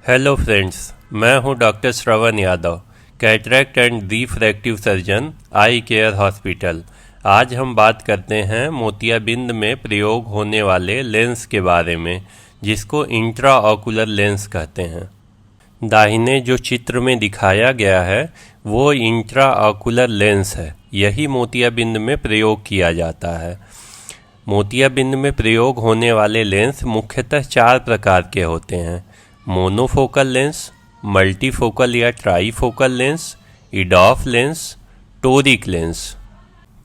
Hello friends, मैं हूं doctor Shravan Yadav, cataract and refractive surgeon, I care hospital. आज हम बात करते हैं मोतियाबिंद में प्रयोग होने वाले लेंस के बारे में, जिसको इंट्रा ऑकुलर लेंस कहते हैं। दाहिने जो चित्र में दिखाया गया है वो इंट्रा ऑकुलर लेंस है। यही मोतियाबिंद में प्रयोग किया जाता है। मोतियाबिंद में प्रयोग होने वाले लेंस मुख्यतः 4 प्रकार के होते हैं: मोनोफोकल लेंस, मल्टीफोकल या trifocal lens, इडॉफ lens, toric lens.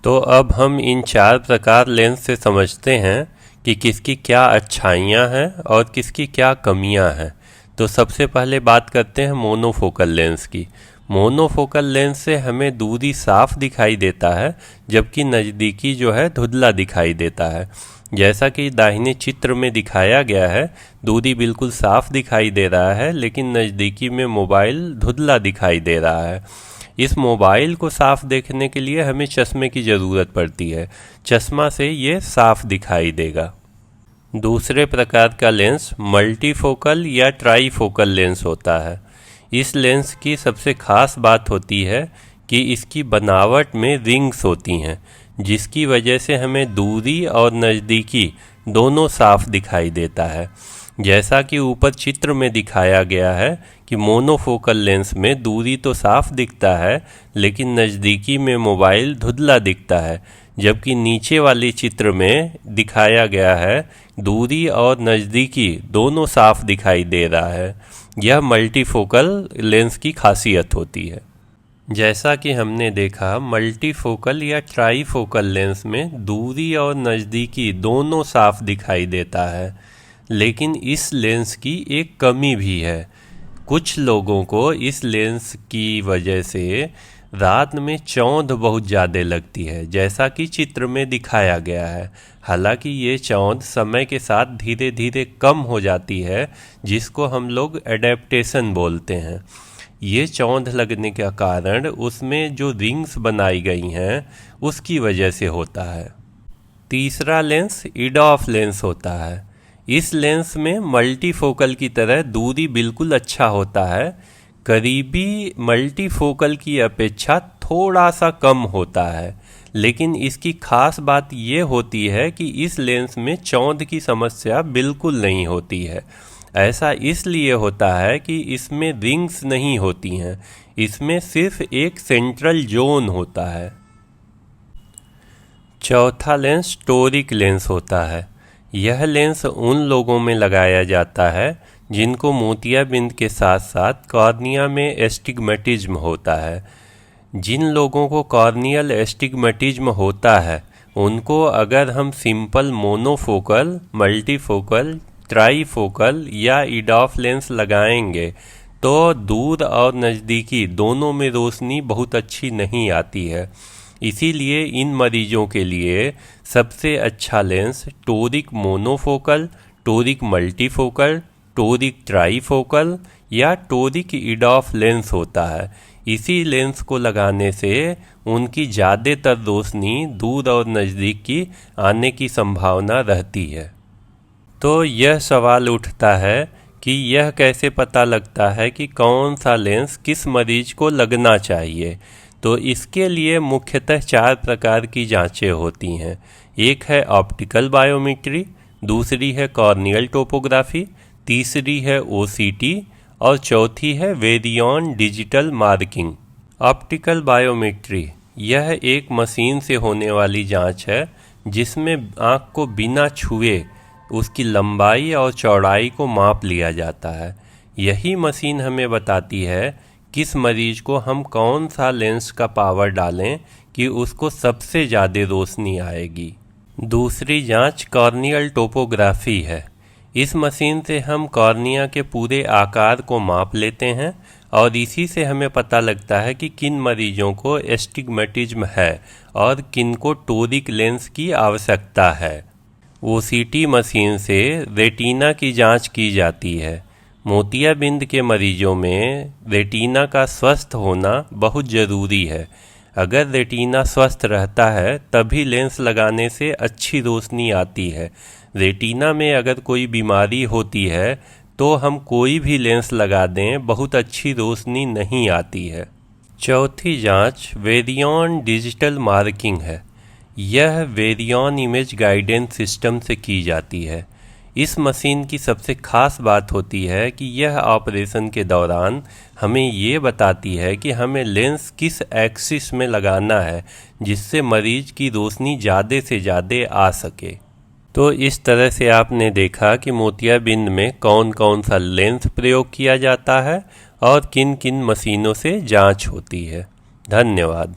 तो अब हम इन 4 प्रकार लेंस से समझते हैं कि किसकी क्या अच्छाइयाँ हैं और किसकी क्या कमियाँ हैं। तो सबसे पहले बात करते हैं मोनोफोकल लेंस की। मोनोफोकल लेंस से हमें दूरी साफ दिखाई देता है, जबकि नज़दीकी जो है धुंधला दिखाई देता है। जैसा कि दाहिने चित्र में दिखाया गया है, दूरी बिल्कुल साफ दिखाई दे रहा है, लेकिन नज़दीकी में मोबाइल धुंधला दिखाई दे रहा है। इस मोबाइल को साफ देखने के लिए हमें चश्मे की ज़रूरत पड़ती है। चश्मा से ये साफ दिखाई देगा। दूसरे प्रकार का लेंस मल्टीफोकल या ट्राईफोकल लेंस होता है। इस लेंस की सबसे खास बात होती है कि इसकी बनावट में रिंग्स होती हैं, जिसकी वजह से हमें दूरी और नज़दीकी दोनों साफ दिखाई देता है। जैसा कि ऊपर चित्र में दिखाया गया है कि मोनोफोकल लेंस में दूरी तो साफ दिखता है, लेकिन नज़दीकी में मोबाइल धुंधला दिखता है, जबकि नीचे वाली चित्र में दिखाया गया है दूरी और नज़दीकी दोनों साफ दिखाई दे रहा है। यह मल्टीफोकल लेंस की खासियत होती है। जैसा कि हमने देखा, मल्टीफोकल या ट्राईफोकल लेंस में दूरी और नज़दीकी दोनों साफ दिखाई देता है, लेकिन इस लेंस की एक कमी भी है। कुछ लोगों को इस लेंस की वजह से रात में चौंध बहुत ज़्यादा लगती है, जैसा कि चित्र में दिखाया गया है। हालांकि ये चौंध समय के साथ धीरे धीरे कम हो जाती है, जिसको हम लोग एडेप्टेशन बोलते हैं। ये चौंध लगने का कारण उसमें जो रिंग्स बनाई गई हैं उसकी वजह से होता है। तीसरा लेंस इडॉफ लेंस होता है। इस लेंस में मल्टीफोकल की तरह दूरी बिल्कुल अच्छा होता है, करीबी मल्टीफोकल की अपेक्षा थोड़ा सा कम होता है। लेकिन इसकी खास बात ये होती है कि इस लेंस में चौंध की समस्या बिल्कुल नहीं होती है। ऐसा इसलिए होता है कि इसमें रिंग्स नहीं होती हैं, इसमें सिर्फ एक सेंट्रल जोन होता है। चौथा लेंस टोरिक लेंस होता है। यह लेंस उन लोगों में लगाया जाता है जिनको मोतियाबिंद के साथ साथ कॉर्निया में एस्टिग्मेटिज्म होता है। जिन लोगों को कॉर्नियल एस्टिग्मेटिज्म होता है, उनको अगर हम सिंपल मोनोफोकल, मल्टीफोकल, ट्राईफोकल या इडॉफ लेंस लगाएंगे तो दूर और नज़दीकी दोनों में रोशनी बहुत अच्छी नहीं आती है। इसीलिए इन मरीजों के लिए सबसे अच्छा lens toric monofocal, toric multifocal, toric trifocal या टोरिक इडॉफ लेंस होता है। इसी लेंस को लगाने से उनकी ज़्यादातर रोशनी दूर और नज़दीक की आने की संभावना रहती है। तो यह सवाल उठता है कि यह कैसे पता लगता है कि कौन सा लेंस किस मरीज को लगना चाहिए। तो इसके लिए मुख्यतः 4 प्रकार की जांचें होती हैं। एक है ऑप्टिकल बायोमेट्री, दूसरी है कॉर्नियल टोपोग्राफी, तीसरी है ओसीटी और चौथी है वेरियन डिजिटल मार्किंग। ऑप्टिकल बायोमेट्री यह एक मशीन से होने वाली जांच है, जिसमें आँख को बिना छुए उसकी लंबाई और चौड़ाई को माप लिया जाता है। यही मशीन हमें बताती है किस मरीज को हम कौन सा लेंस का पावर डालें कि उसको सबसे ज़्यादा रोशनी आएगी। दूसरी जांच कॉर्नियल टोपोग्राफी है। इस मशीन से हम कॉर्निया के पूरे आकार को माप लेते हैं और इसी से हमें पता लगता है कि किन मरीजों को एस्टिग्मेटिज्म है और किन को टोरिक लेंस की आवश्यकता है। ओसीटी मशीन से रेटिना की जांच की जाती है। मोतियाबिंद के मरीजों में रेटिना का स्वस्थ होना बहुत ज़रूरी है। अगर रेटिना स्वस्थ रहता है तभी लेंस लगाने से अच्छी रोशनी आती है। रेटिना में अगर कोई बीमारी होती है तो हम कोई भी लेंस लगा दें बहुत अच्छी रोशनी नहीं आती है। चौथी जांच वेरियन डिजिटल मार्किंग है। यह वेरियन इमेज गाइडेंस सिस्टम से की जाती है। इस मशीन की सबसे खास बात होती है कि यह ऑपरेशन के दौरान हमें ये बताती है कि हमें लेंस किस एक्सिस में लगाना है जिससे मरीज की रोशनी ज़्यादा से ज़्यादा आ सके। तो इस तरह से आपने देखा कि मोतियाबिंद में कौन कौन सा लेंस प्रयोग किया जाता है और किन किन मशीनों से जांच होती है। धन्यवाद।